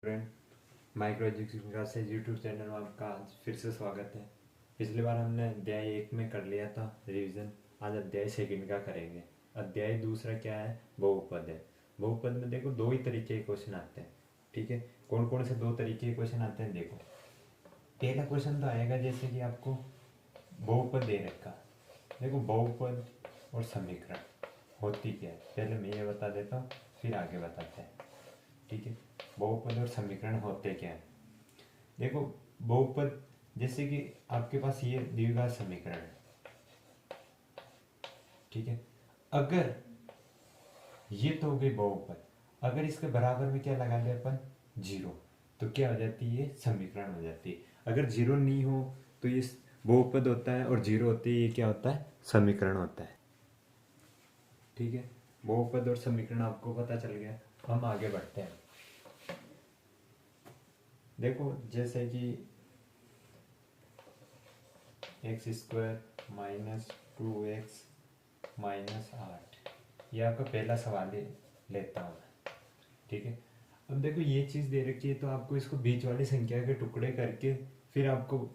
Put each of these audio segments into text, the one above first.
Friend, micro education class से YouTube channel में आपका आज फिर से स्वागत है। पिछली बार हमने अध्याय 1 में कर लिया था रिवीजन। आज अध्याय सेकंड का करेंगे। अध्याय दूसरा क्या है? बहुपद है। बहुपद में देखो दो ही तरीके के क्वेश्चन आते हैं। ठीक है, कौन कौन से दो तरीके के क्वेश्चन आते हैं देखो। पहला क्वेश्चन तो आएगा जैसे कि आपको बहुपद दे रखा। देखो बहुपद और समीकरण होती क्या है, पहले मैं ये बता देता हूँ, फिर आगे बताते हैं। ठीक है, बहुपद और समीकरण होते क्या है। देखो बहुपद जैसे कि आपके पास ये द्विघात समीकरण है। ठीक है, अगर ये तो हो गई बहुपद, अगर इसके बराबर में क्या लगा दे अपन, जीरो, तो क्या हो जाती है, ये समीकरण हो जाती है। अगर जीरो नहीं हो तो ये बहुपद होता है, और जीरो होते ही ये क्या होता है, समीकरण होता है। ठीक है, बहुपद और समीकरण आपको पता चल गया। हम आगे बढ़ते हैं। देखो जैसे कि x square minus 2x minus 8, ये आपका पहला सवाल ही लेता हूँ मैं। ठीक है, अब देखो ये चीज़ दे रखी है तो आपको इसको बीच वाली संख्या के टुकड़े करके फिर आपको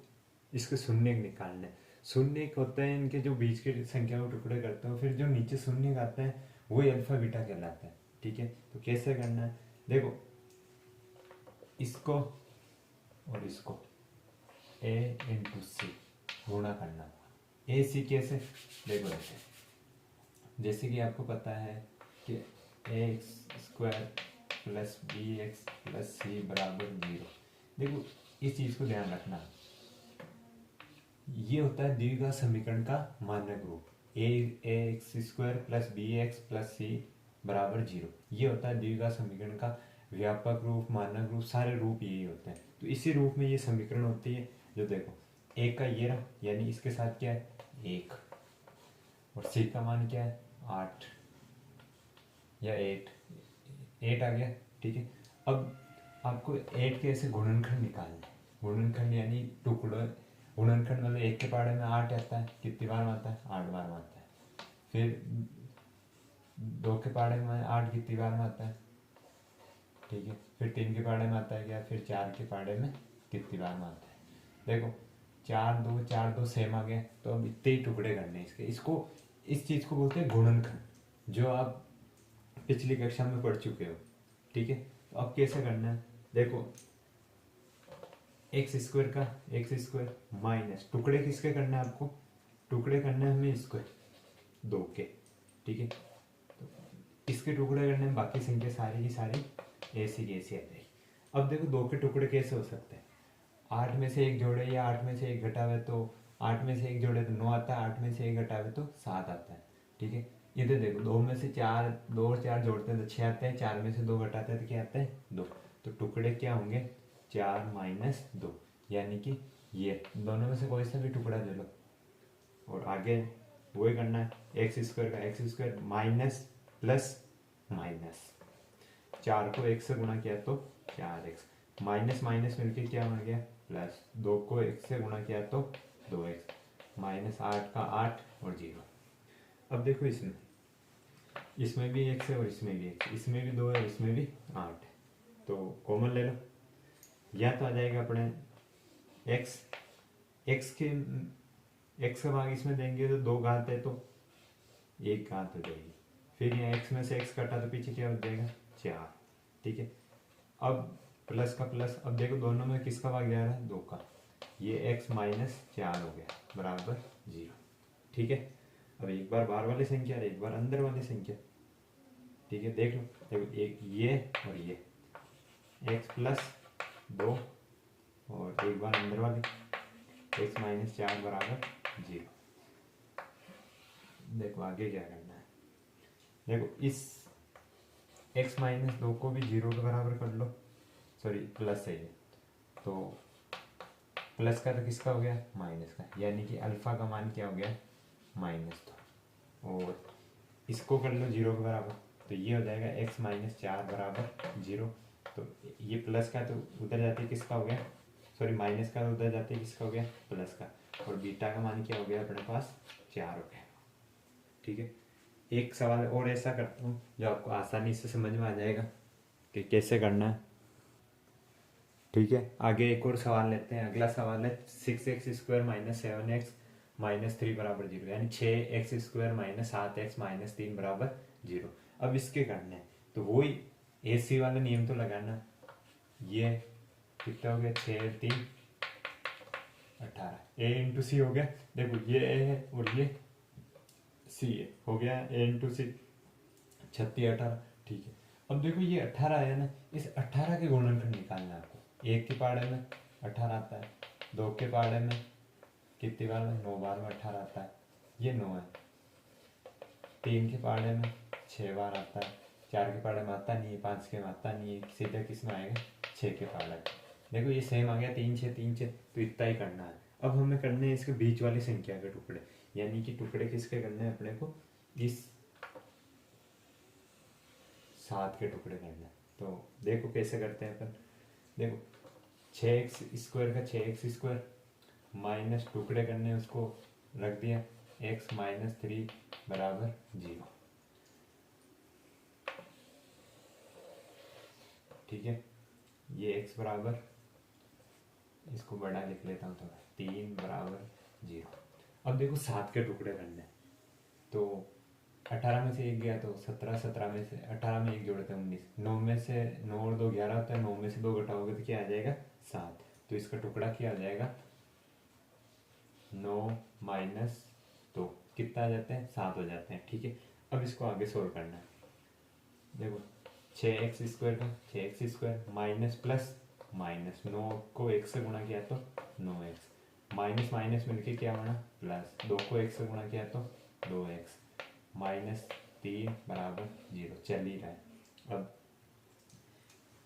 इसके शून्य निकालना है। शून्य होता है इनके जो बीच के संख्या को टुकड़े करते हो, फिर जो नीचे शून्य आता है वही अल्फा बीटा कहलाता है। ठीक है, तो कैसे करना है, देखो इसको और इसको a इंटू सी गुणा करना होगा। ए सी कैसे, देखो जैसे कि आपको पता है कि x square plus b x plus c बराबर जीरो। देखो इस चीज़ को ध्यान रखना, ये होता है द्विघात समीकरण का मानक रूप। A x square plus b x plus c बराबर जीरो, ये होता है द्विघात समीकरण का व्यापक रूप, मानक रूप, सारे रूप यही होते हैं। तो इसी रूप में ये समीकरण होती है। जो देखो एक का ये रहा, यानी इसके साथ क्या है, एक, और सी का मान क्या है, 8 या 8 आ गया। ठीक है, अब आपको 8 के ऐसे गुणनखंड निकालना है। गुणनखंड यानी टुकड़े, गुणनखंड मतलब एक के पहाड़े में 8 आता है, कितनी बार में आता है, 8 बार में आता है। फिर 2 के पहाड़े में 8 कितनी बार में आता है। ठीक है, फिर 3 के पहाड़े में आता है क्या, फिर 4 के पहाड़े में कितनी बार में आता है। देखो 4 2 सेम आ गया, तो अब इतने ही टुकड़े करने हैं इसके। इसको इस चीज़ को बोलते हैं गुणनखंड, जो आप पिछली कक्षा में पढ़ चुके हो। ठीक है, तो अब कैसे करना है, देखो एक्स स्क्वायर माइनस टुकड़े किसके करना है आपको, टुकड़े करने हैं हमें स्क्वायर 2 के। ठीक है, तो इसके टुकड़े करने में बाकी संख्या सारी की सारी ऐसी की ऐसी आ जाएगी। अब देखो 2 के टुकड़े कैसे हो सकते हैं, 8 में से एक जोड़े या 8 में से एक घटावे तो 8 में से एक जोड़े तो 9 आता है, 8 में से एक घटावे तो 7 आता है। ठीक है, इधर देखो 2 में से 4, 2 और 4 जोड़ते हैं तो 6 आते हैं, 4 में से 2 घटाते हैं तो क्या आता है, 2। तो टुकड़े क्या होंगे, 4 माइनस 2, यानी कि ये दोनों में से कोई सा भी टुकड़ा ले लो। और आगे वही करना है, x square minus plus minus, 4 को 1 से गुणा किया तो 4x, माइनस माइनस मिलके क्या बन गया, प्लस, 2 को 1 से गुणा किया तो 2x, माइनस 8 का 8 और 0। अब देखो इसमें भी x है और इसमें भी x, इसमें भी 2 है, इसमें भी 8 है, तो कॉमन ले लो। या तो आ जाएगा अपने x का भाग इसमें देंगे तो 2 घात है तो 1 घात हो जाएगी। फिर यहाँ x में से x कटा तो पीछे क्या हो जाएगा, 4। ठीक है, अब प्लस का प्लस, अब देखो दोनों में किसका भाग जा रहा है, 2 का, ये x माइनस 4 हो गया बराबर 0। ठीक है, अब एक बार बाहर वाली संख्या और एक बार अंदर वाली संख्या। ठीक है, देख लो, देखो एक ये और ये, x प्लस 2 और एक बार अंदर वाली x माइनस 4 बराबर 0। देखो आगे क्या करना है, देखो इस x माइनस 2 को भी 0 के बराबर कर लो, सॉरी प्लस है ये, तो प्लस का तो किसका हो गया, माइनस का, यानी कि अल्फा का मान क्या हो गया, -2। और इसको कर लो 0 के बराबर, तो ये हो जाएगा x माइनस 4 बराबर 0। तो ये प्लस का तो उधर जाते किसका हो गया, सॉरी माइनस का तो उधर जाते किसका हो गया, प्लस का, और बीटा का मान क्या हो गया अपने पास, 4 हो गया। ठीक है, एक सवाल और ऐसा करता हूँ जो आपको आसानी से समझ में आ जाएगा कि कैसे करना है। ठीक है, आगे एक और सवाल लेते हैं। अगला सवाल है 6x² माइनस 7x माइनस 3 बराबर 0, यानी 6x² माइनस 7x माइनस 3 बराबर 0। अब इसके करने हैं तो वही AC वाला नियम तो लगाना। ये कितना हो गया, 6 3 18, A इंटू सी हो गया। देखो ये A है और ये C है, हो गया A इंटू सी 36 18। ठीक है, अब देखो ये 18 आया ना, इस 18 के गुणनखंड निकालना है आपको। 1 के पहाड़े में 18 आता है, 2 के पहाड़े में कितनी बार में 9 बार में 18 आता है, ये 9 है। 3 के पहाड़े में 6 बार आता है, 4 के पहाड़े में आता नहीं है, 5 के में आता नहीं है, सीधा किस में आएगा 6 के पहाड़े। देखो ये सेम आ गया 3 6 3 6, तो इतना ही करना है। अब हमें करने हैं इसके बीच वाली संख्या के टुकड़े, यानी कि टुकड़े किसके करने हैं अपने को, इस 7 के टुकड़े करने हैं। तो देखो कैसे करते हैं अपन। देखो 6x² का 6x² माइनस टुकड़े करने हैं, उसको रख दिया x माइनस 3 बराबर 0। ठीक है, ये x बराबर, इसको बड़ा लिख लेता हूँ थोड़ा, 3 बराबर 0। अब देखो 7 के टुकड़े करने हैं, तो 18 में से 1 गया तो 17, 17 में से 18 में 1 जोड़ते हैं 19, 9 में से 9 और 2 11 होता है, 9 में से 2 घटाओगे तो क्या आ जाएगा 7। तो इसका टुकड़ा क्या आ जाएगा 9 माइनस 2, कितना आ जाते हैं 7 हो जाते हैं। ठीक है, अब इसको आगे सोल्व करना है। देखो 6x² का 6x² माइनस प्लस माइनस, 9 को 1 से गुणा किया तो 9x, माइनस माइनस मिलके क्या बना प्लस, 2 को 1 से गुणा किया तो 2x माइनस 3 बराबर 0, चल ही रहा है। अब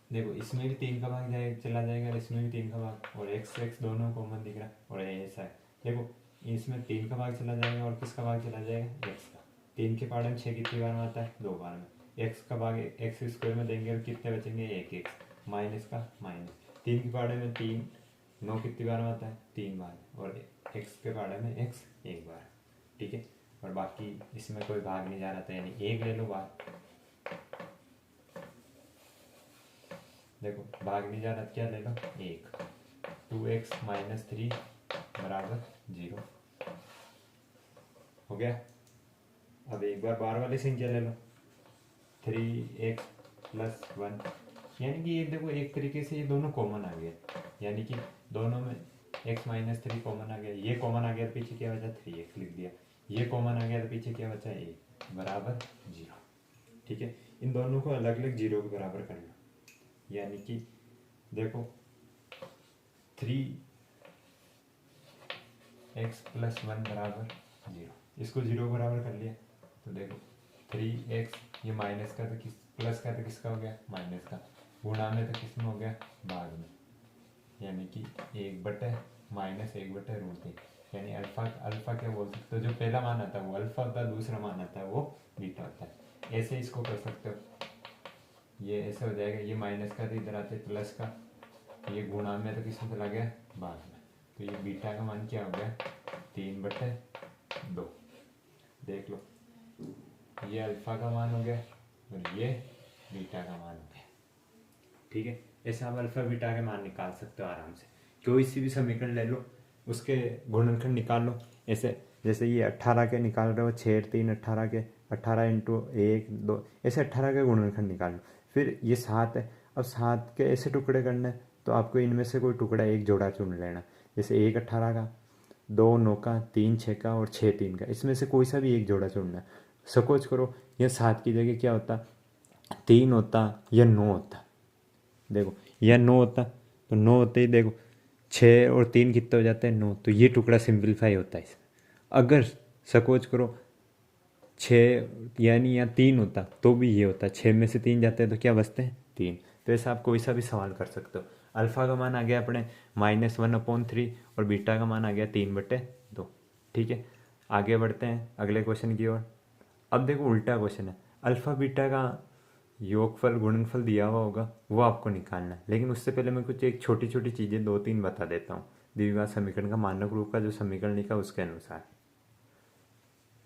देखो इसमें भी 3 का भाग जाएगा, चला जाएगा, और इसमें भी 3 का भाग, और x दोनों कॉमन दिख रहा है, और ऐसा है। देखो इसमें 3 का भाग चला जाएगा, और किसका भाग चला जाएगा x का। 3 के पहाड़े में 6 कितनी बार में आता है 2 बार में, x का भाग x² में देंगे और कितने बचेंगे 1x, माइनस का माइनस। 3 के पहाड़े में 3, 9 कितनी बार में आता है 3 बार, और x के पहाड़े में x 1 बार। ठीक है, और बाकी इसमें कोई भाग नहीं जा रहा था, यानी 1 ले लो भाग। देखो भाग नहीं जा रहा, क्या ले लो 1, 2x माइनस 3 बराबर 0 हो गया। अब एक बार बार वाली संख्या ले लो, 3x प्लस 1, यानी कि ये देखो एक तरीके से ये दोनों कॉमन आ गए, यानी कि दोनों में x माइनस 3 कॉमन आ गया, ये कॉमन आ गया, पीछे क्या बचा 3x लिख दिया, ये कॉमन आ गया, तो पीछे क्या बचा 1 बराबर 0। ठीक है, इन दोनों को अलग अलग 0 के बराबर कर लो, यानी कि देखो 3x प्लस 1 बराबर 0, इसको 0 बराबर कर लिया। तो देखो 3x, ये माइनस का तो किस, प्लस का तो किसका हो गया माइनस का, गुणा में तो किस में हो गया भाग में, यानी कि 1/- -1/√3, यानी अल्फा क्या बोल सकते हो, जो पहला मान आता है वो अल्फा होता है, दूसरा मान आता है वो बीटा होता है। ऐसे इसको कर सकते हो, ये ऐसे हो जाएगा, ये माइनस का तो इधर आते प्लस का, ये गुणा में तो किसमें चला गया भाग में, तो ये बीटा का मान क्या हो गया 3/2। देख लो, ये अल्फा का मान हो गया और ये बीटा का मान हो गया। ठीक है, ऐसे आप अल्फा बीटा के मान निकाल सकते हो आराम से, कोई सी भी समीकरण ले लो उसके गुणनखंड निकाल लो। ऐसे जैसे ये 18 के निकाल रहे हो, 6 3 18 के, 18 इंटू 1 2, ऐसे 18 के गुणनखंड निकाल लो। फिर ये 7 है, अब 7 के ऐसे टुकड़े करने हैं, तो आपको इनमें से कोई टुकड़ा एक जोड़ा चुन लेना, जैसे 1 18 का, 2 9 का, 3 6 का और 6 3 का, इसमें से कोई सा भी एक जोड़ा चुनना है। सपोज करो यह 7 की जगह क्या होता 3 होता या 9 होता, देखो यह 9 होता तो 9 होते ही देखो 6 और 3 कितने हो जाते हैं 9, तो ये टुकड़ा सिंपलीफाई होता है इसमें। अगर सपोज करो 6 यानी यहाँ 3 होता तो भी ये होता, 6 में से 3 जाते हैं तो क्या बचते हैं 3। तो ऐसा आप कोई सा भी सवाल कर सकते हो। अल्फा का मान आ गया अपने -1/3 और बीटा का मान आ गया 3/2। ठीक है, आगे बढ़ते हैं अगले क्वेश्चन की ओर। अब देखो उल्टा क्वेश्चन है, अल्फा बीटा का योगफल गुणनफल दिया हुआ होगा, वो आपको निकालना है। लेकिन उससे पहले मैं कुछ एक छोटी छोटी चीज़ें 2-3 बता देता हूँ द्विघात समीकरण का मानक रूप का जो समीकरण लिखा उसके अनुसार।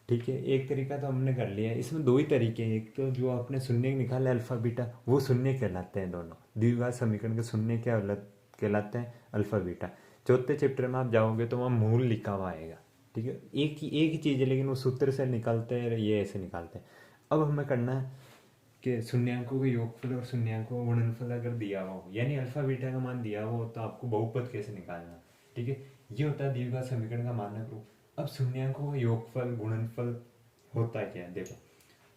ठीक है, एक तरीका तो हमने कर लिया है, इसमें 2 ही तरीके हैं। एक तो जो आपने शून्य निकाला अल्फा बीटा, वो शून्य कहलाते हैं दोनों, द्विघात समीकरण के शून्य क्या कहलाते हैं अल्फ़ा बीटा। चौथे चैप्टर में आप जाओगे तो वहाँ मूल लिखा हुआ आएगा, ठीक है। एक ही चीज़ है, लेकिन वो सूत्र से निकालते हैं, ये ऐसे निकालते हैं। अब हमें करना है कि शून्यांकों के योगफल और शून्यांकों का गुणनफल अगर दिया हुआ हो, यानी अल्फा बीटा का मान दिया हुआ हो, तो आपको बहुपद कैसे निकालना है, ठीक है। ये होता है द्विघात समीकरण का मानक रूप। अब शून्यांकों का योगफल गुणनफल होता है क्या है, देखो।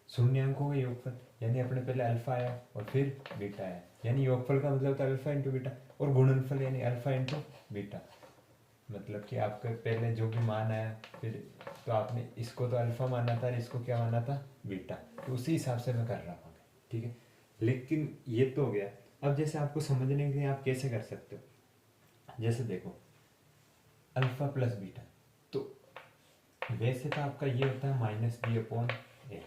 शून्यांकों का योगफल यानी अपने पहले अल्फा आया और फिर बीटा आया, यानी योगफल का मतलब होता है अल्फा इंटू बीटा, और गुणनफल यानी अल्फा इंटू बीटा। मतलब कि आपका पहले जो भी मान आया, फिर तो आपने इसको तो अल्फा माना था और इसको क्या माना था, बीटा, तो उसी हिसाब से मैं कर रहा हूँ, ठीक है। लेकिन ये तो हो गया। अब जैसे आपको समझने के लिए आप कैसे कर सकते हो, जैसे देखो अल्फा प्लस बीटा, तो वैसे तो आपका ये होता है माइनस बी अपॉन ए।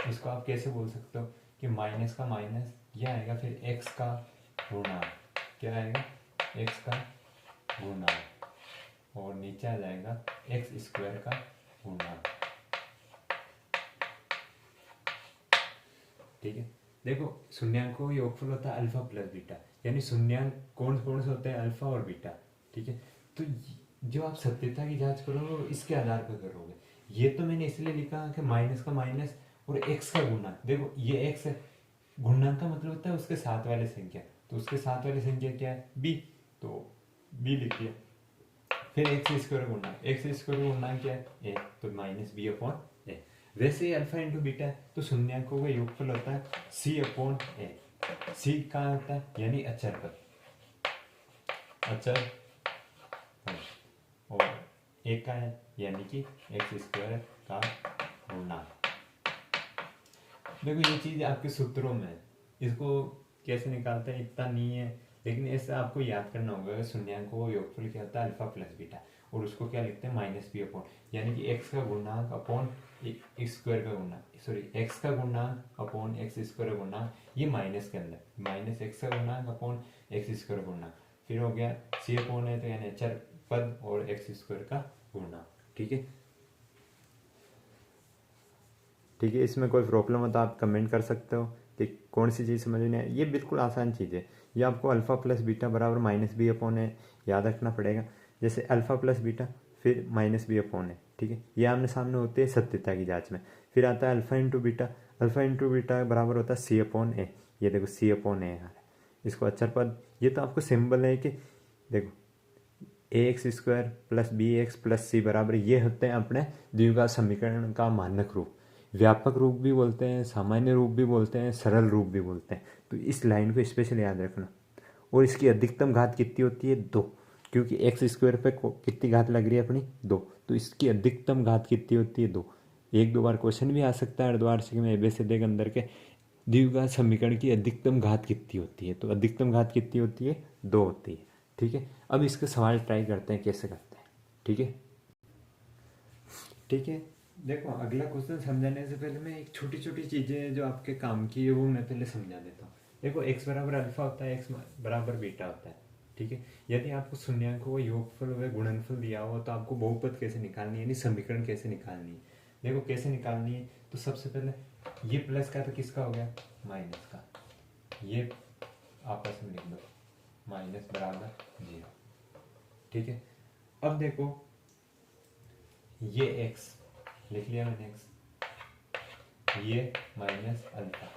इसको आप कैसे बोल सकते हो कि माइनस का माइनस ये आएगा, फिर एक्स का गुणा, क्या आएगा, एक्स का गुणा, और नीचे आ जाएगा एक्स स्क्वायर का गुणा, ठीक है। देखो शून्यांकों का योगफल होता है अल्फा प्लस बीटा, यानी शून्यांक कौन कौन से होते हैं, अल्फा और बीटा, ठीक है। तो जो आप सत्यता की जांच करोगे वो इसके आधार पर करोगे। ये तो मैंने इसलिए लिखा कि माइनस का माइनस और एक्स का गुणा, देखो ये एक्स है, गुणा का मतलब होता है उसके साथ वाले संख्या, तो उसके साथ वाली संख्या क्या है, बी, तो बी लिख दिया। फिर एक्स स्क्वायर गुणा, एक्स स्क्वायर गुणा क्या है, ए, तो माइनस बी अपॉन ए। वैसे ही अल्फा इंटू बीटा है, तो शून्यांकों का योगफल होता है सी अपॉन ए। सी कहाँ होता है, यानी अचर पद, अचर पद, और एक का है यानी कि एक्स स्क्वायर का गुणा। देखो ये चीज आपके सूत्रों में है, इसको कैसे निकालते हैं इतना नहीं है, लेकिन ऐसा आपको याद करना होगा कि शून्यांकों का योगफल क्या होता है, अल्फा प्लस बीटा, और उसको क्या लिखते हैं, माइनस बी अपॉन, यानी कि एक्स का गुणांक अपॉन एक्स स्क्वायर का गुणा, सॉरी एक्स का गुणांक अपॉन एक्स स्क्वायर गुणा, ये माइनस के अंदर माइनस एक्स का गुणांक अपॉन एक्स स्क्वायर गुणा, फिर हो गया सी अपॉन है, तो यानी अचर पद और एक्स स्क्वायर का गुणा, ठीक है। ठीक है, इसमें कोई प्रॉब्लम हो तो आप कमेंट कर सकते हो कि कौन सी चीज़ समझ में है। ये बिल्कुल आसान चीज़ है, ये आपको अल्फ़ा प्लस बीटा बराबर माइनस बी अपॉन है याद रखना पड़ेगा। जैसे अल्फ़ा प्लस बीटा फिर माइनस बी अपॉन है, ठीक है, ये आमने सामने होते हैं सत्यता की जांच में। फिर आता है alpha into beta, alpha into beta बराबर होता है सी अपॉन ए, ये देखो सी अपॉन ए यार, इसको अचर पद, ये तो आपको सिंबल है कि देखो a x square plus b x plus c बराबर, ये होते हैं अपने द्विघात समीकरण का मानक रूप। व्यापक रूप भी बोलते हैं, सामान्य रूप भी बोलते हैं, सरल रूप भी बोलते हैं, तो इस लाइन को स्पेशल याद रखना। और इसकी अधिकतम घात कितनी होती है, 2, क्योंकि एक्स स्क्वायर पे कितनी घात लग रही है अपनी, 2, तो इसकी अधिकतम घात कितनी होती है, 2। एक दो बार क्वेश्चन भी आ सकता है अर्धवार्षिक में एबीसीडी के अंदर के, द्विघात समीकरण की अधिकतम घात कितनी होती है, तो अधिकतम घात कितनी होती है, 2 होती है, ठीक है। अब इसके सवाल ट्राई करते हैं कैसे करते हैं, ठीक है। ठीक है, देखो अगला क्वेश्चन समझाने से पहले मैं एक छोटी छोटी चीज़ें जो आपके काम की है वो मैं पहले समझा देता हूँ। देखो x बराबर अल्फा होता है, x बराबर बीटा होता है, ठीक है। यदि आपको शून्यांकों का योगफल व गुणनफल दिया हो तो आपको बहुपद कैसे निकालनी है, यानी समीकरण कैसे निकालनी है। देखो कैसे निकालनी है, तो सबसे पहले ये प्लस का तो किसका हो गया, माइनस का, ये आपस में लिख दो, माइनस बराबर 0, ठीक है। अब देखो ये x लिख लिया मैंने x, ये माइनस अल्फा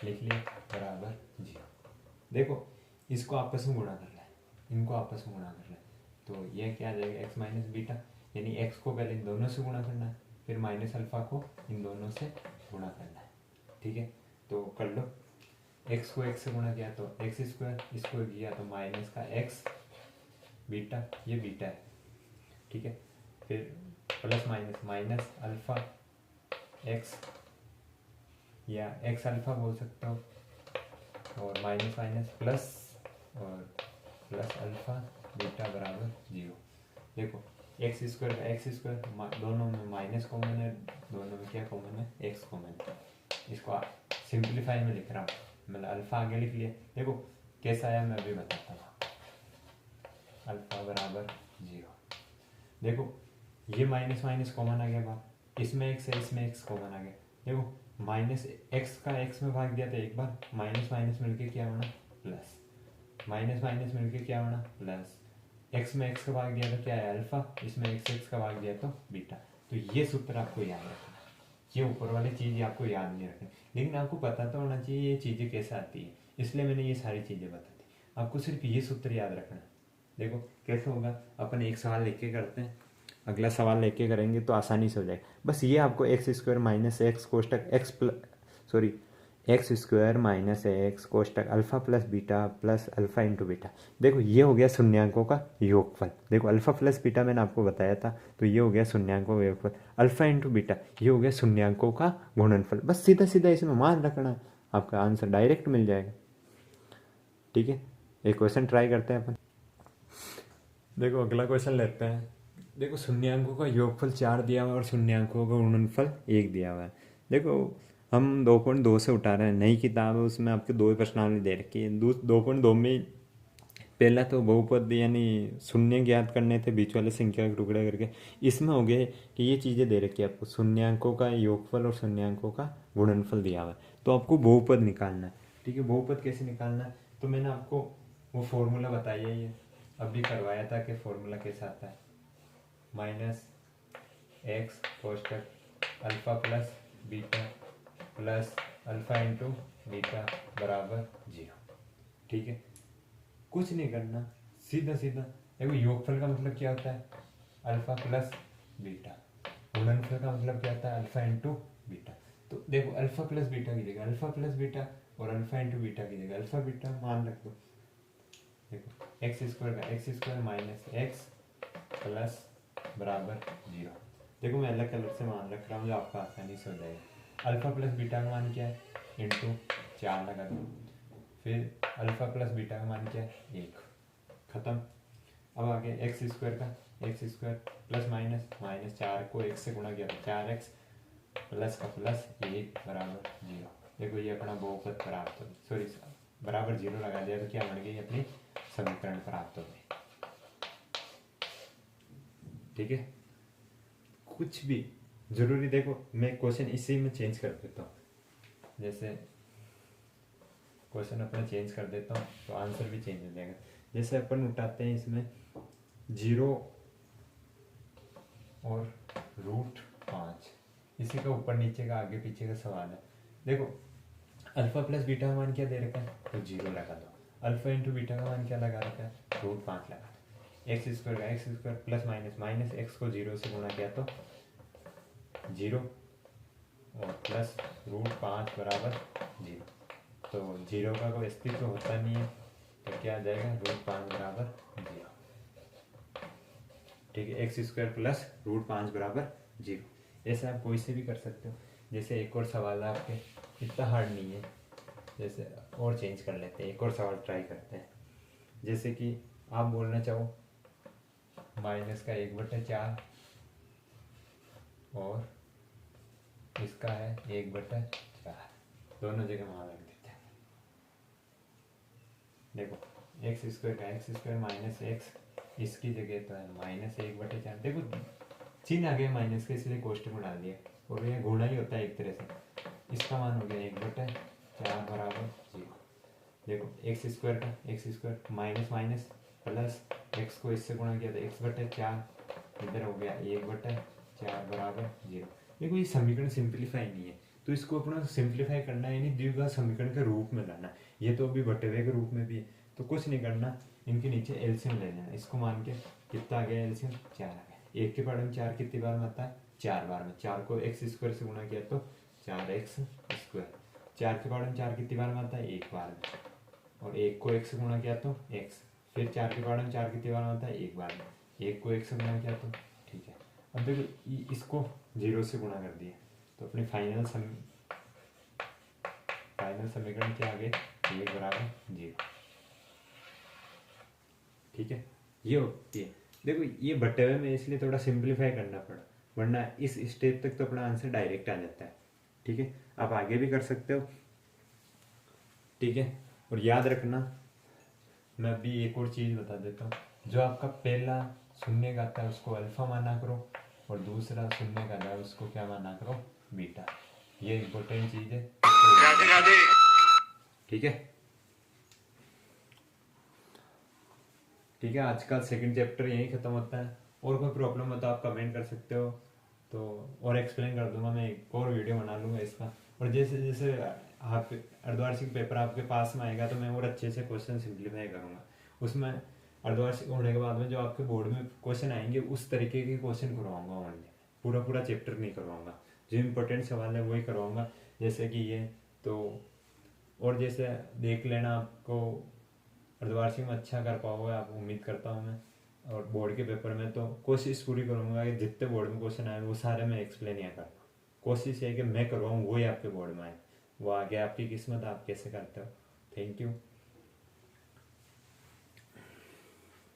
लिख लिया बराबर 0। देखो इसको आपस में गुणा करना है, इनको आपस में गुणा करना है, तो ये क्या आ जाएगा, x माइनस बीटा, यानी x को पहले इन दोनों से गुणा करना है, फिर माइनस अल्फा को इन दोनों से गुणा करना है, ठीक है। तो कर लो, x को x से गुणा किया तो एक्स स्क्वायर, इसको किया तो माइनस का x बीटा, ये बीटा है, ठीक है। फिर plus minus minus alpha x, या एक्स अल्फा बोल सकते हो, और माइनस माइनस प्लस, और प्लस अल्फा बीटा बराबर 0। देखो एक्स स्क्वायर का एक्स स्क्वायर, दोनों में माइनस कॉमन है, दोनों में क्या कॉमन है, एक्स कॉमन है। इसको सिंप्लीफाई में लिख रहा हूँ, मतलब अल्फा आगे लिख लिया। देखो कैसा आया मैं अभी बताता हूँ, अल्फा बराबर 0। देखो ये माइनस माइनस कॉमन आ गया बाहर, इसमें एक्स है, इसमें एक्स कॉमन आ गया। देखो माइनस एक्स का एक्स में भाग दिया था एक बार, माइनस माइनस मिलके क्या होना, प्लस, माइनस माइनस मिलके क्या होना प्लस, एक्स में एक्स का भाग दिया तो क्या है अल्फा, इसमें एक्स का भाग दिया तो बीटा। तो ये सूत्र आपको याद रखना, ये ऊपर वाली चीज़ आपको याद नहीं रखनी, लेकिन आपको पता तो होना चाहिए ये चीज़ें कैसे आती है, इसलिए मैंने ये सारी चीज़ें बता दी। आपको सिर्फ ये सूत्र याद रखना है। देखो कैसे होगा, अपन एक सवाल लेके करते हैं, अगला सवाल लेके करेंगे तो आसानी से हो जाएगा। बस ये आपको एक्स स्क्वायर माइनस एक्स कोष्टक x sorry x square minus x कोष्टक alpha plus beta plus alpha into beta. देखो ये हो गया शून्यांकों का योगफल। देखो अल्फा प्लस बीटा मैंने आपको बताया था, तो ये हो गया शून्यांकों का योगफल। अल्फा इंटू बीटा ये हो गया शून्यांकों का गुणनफल। बस सीधा सीधा इसमें मान रखना, आपका आंसर डायरेक्ट मिल जाएगा। ठीक है, एक क्वेश्चन ट्राई करते हैं अपन। देखो अगला क्वेश्चन लेते हैं। देखो शून्यांकों का योगफल 4 दिया हुआ है और शून्यांकों का गुणनफल 1 दिया हुआ है। देखो हम 2.2 से उठा रहे हैं, नई किताब है उसमें आपके 2 प्रश्नावली दे रखी है। 2.2 में पहला तो बहुपद यानी शून्य ज्ञात करने थे बीच वाले संख्या के टुकड़े करके। इसमें हो गए कि ये चीज़ें दे रखी है आपको, शून्यांकों का योगफल और शून्यांकों का गुणनफल दिया हुआ है, तो आपको बहुपद निकालना है। ठीक है, बहुपद कैसे निकालना है, तो मैंने आपको वो फॉर्मूला बताया ही है, अभी करवाया था कि फॉर्मूला कैसा आता है, माइनस एक्स कोष्टक alpha plus beta plus alpha into beta बराबर 0। ठीक है, कुछ नहीं करना, सीधा सीधा देखो योगफल का मतलब क्या होता है अल्फा प्लस बीटा, गुणनफल का मतलब क्या होता है अल्फा इंटू बीटा। तो देखो अल्फा प्लस बीटा की जगह अल्फा प्लस बीटा और अल्फा इंटू बीटा की जगह अल्फा बीटा मान रख दो। देखो एक्स स्क्वायर का x square minus x plus बराबर 0। देखो मैं अलग अलग से मान रख रहा हूँ जो आपका आसानी से हो जाएगा। अल्फा प्लस बीटा का मान क्या है इंटू 4 लगा दो, फिर अल्फा प्लस बीटा का मान क्या है 1, खत्म। अब आगे एक्स स्क्वायर का x square plus minus minus 4 को 1 से गुणा किया तो 4x प्लस का प्लस 1 बराबर 0। देखो ये अपना बहुपद प्राप्त हो, सॉरी बराबर 0 लगा दिया तो क्या बन गई अपनी समीकरण प्राप्त हो गई। ठीक है, कुछ भी जरूरी, देखो मैं क्वेश्चन इसी में चेंज कर देता हूँ, जैसे क्वेश्चन अपना चेंज कर देता हूँ तो आंसर भी चेंज हो जाएगा। जैसे अपन उठाते हैं इसमें 0 और √5, इसी का ऊपर नीचे का आगे पीछे का सवाल है। देखो अल्फा प्लस बीटा का मान क्या दे रखा है तो 0 लगा दो, अल्फा इंटू बीटा का मान क्या लगा रखा है √5 लगा दो। एक्स स्क्वायर का x square plus minus minus x को 0 से गुणा किया तो 0 और प्लस √5 बराबर 0। तो 0 का कोई अस्तित्व होता नहीं है, तो क्या आ जाएगा √5 बराबर 0। ठीक है, एक्स स्क्वायर प्लस √5 बराबर 0। ऐसे आप कोई से भी कर सकते हो। जैसे एक और सवाल है आपके, इतना हार्ड नहीं है, जैसे और चेंज कर लेते हैं, एक और सवाल ट्राई करते हैं। जैसे कि आप बोलना चाहो माइनस का 1/4 और इसका है 1/4, दोनों जगह वहाँ रख देते हैं। देखो एक्स स्क्वायर का एक्स स्क्वायर माइनस एक्स, इसकी जगह तो है -1/4। देखो चिन्ह आ गया माइनस के, इसलिए कोष्टक में डाल दिया, और ये गुणा ही होता है एक तरह से। इसका मान हो गया 1/4 बराबर 0। देखो एक्स स्क्वायर का x square minus minus plus x को इससे गुणा किया तो x/4, इधर हो गया 1/4 बराबर 0। देखो ये समीकरण सिंप्लीफाई नहीं है, तो इसको अपना सिंप्लीफाई करना है, यानी द्विघात समीकरण के रूप में लाना। ये तो अभी बटे हुए के रूप में भी है, तो कुछ नहीं करना, इनके नीचे एलसीएम ले लेना। इसको मान के कितना आ गया एलसीएम 4 आ गया। 1 के पढ़े में 4 कितनी बार में आता है 4 बार में। 4 को एक्स स्क्वायर से गुणा किया तो 4x स्क्वायर। 4 के पढ़े में 4 कितनी बार में आता है 1 बार में, और 1 को x से गुणा किया तो x, फिर 4 के पढ़े में 4 कितनी बार में आता है 1 बार में, 1 को x से गुणा किया तो ठीक है। अब देखो इसको 0 से गुणा कर दिया, तो अपनी फाइनल समीकरण क्या आ गए 1 बराबर 0। ठीक है, ये होती है। देखो ये बटे हुए में इसलिए थोड़ा सिंप्लीफाई करना पड़ा, वरना इस स्टेप तक तो अपना आंसर डायरेक्ट आ जाता है। ठीक है, आप आगे भी कर सकते हो। ठीक है, और याद रखना, मैं अभी एक और चीज़ बता देता हूँ, जो आपका पहला शून्य का आता है उसको अल्फा माना करो, और दूसरा शून्य का आता है उसको क्या माना करो बीटा। ये इंपॉर्टेंट चीज़ है। ठीक है। ठीक है, आज का सेकंड चैप्टर यहीं ख़त्म होता है। और कोई प्रॉब्लम हो तो आप कमेंट कर सकते हो, तो और एक्सप्लेन कर दूंगा, मैं एक और वीडियो बना लूँगा इसका। और जैसे जैसे आप अर्धवार्षिक पेपर आपके पास में आएगा तो मैं और अच्छे से क्वेश्चन सिंप्लीफाई करूँगा उसमें। अर्धवार्षिक होने के बाद में जो आपके बोर्ड में क्वेश्चन आएंगे उस तरीके के क्वेश्चन करवाऊंगा ओनली, पूरा पूरा चैप्टर नहीं करवाऊंगा, जो इम्पोर्टेंट सवाल है वही करवाऊंगा। जैसे कि ये तो, और जैसे देख लेना, आपको अर्धवार्षिक में अच्छा कर पाओगे आप, उम्मीद करता हूँ मैं। और बोर्ड के पेपर में तो कोशिश पूरी करूँगा कि जितने बोर्ड में क्वेश्चन आए वो सारे मैं एक्सप्लेन या कर पाऊँ। कोशिश है कि मैं करवाऊँ वही आपके बोर्ड में आए, वो आगे आपकी किस्मत, आप कैसे करते हो। Thank you.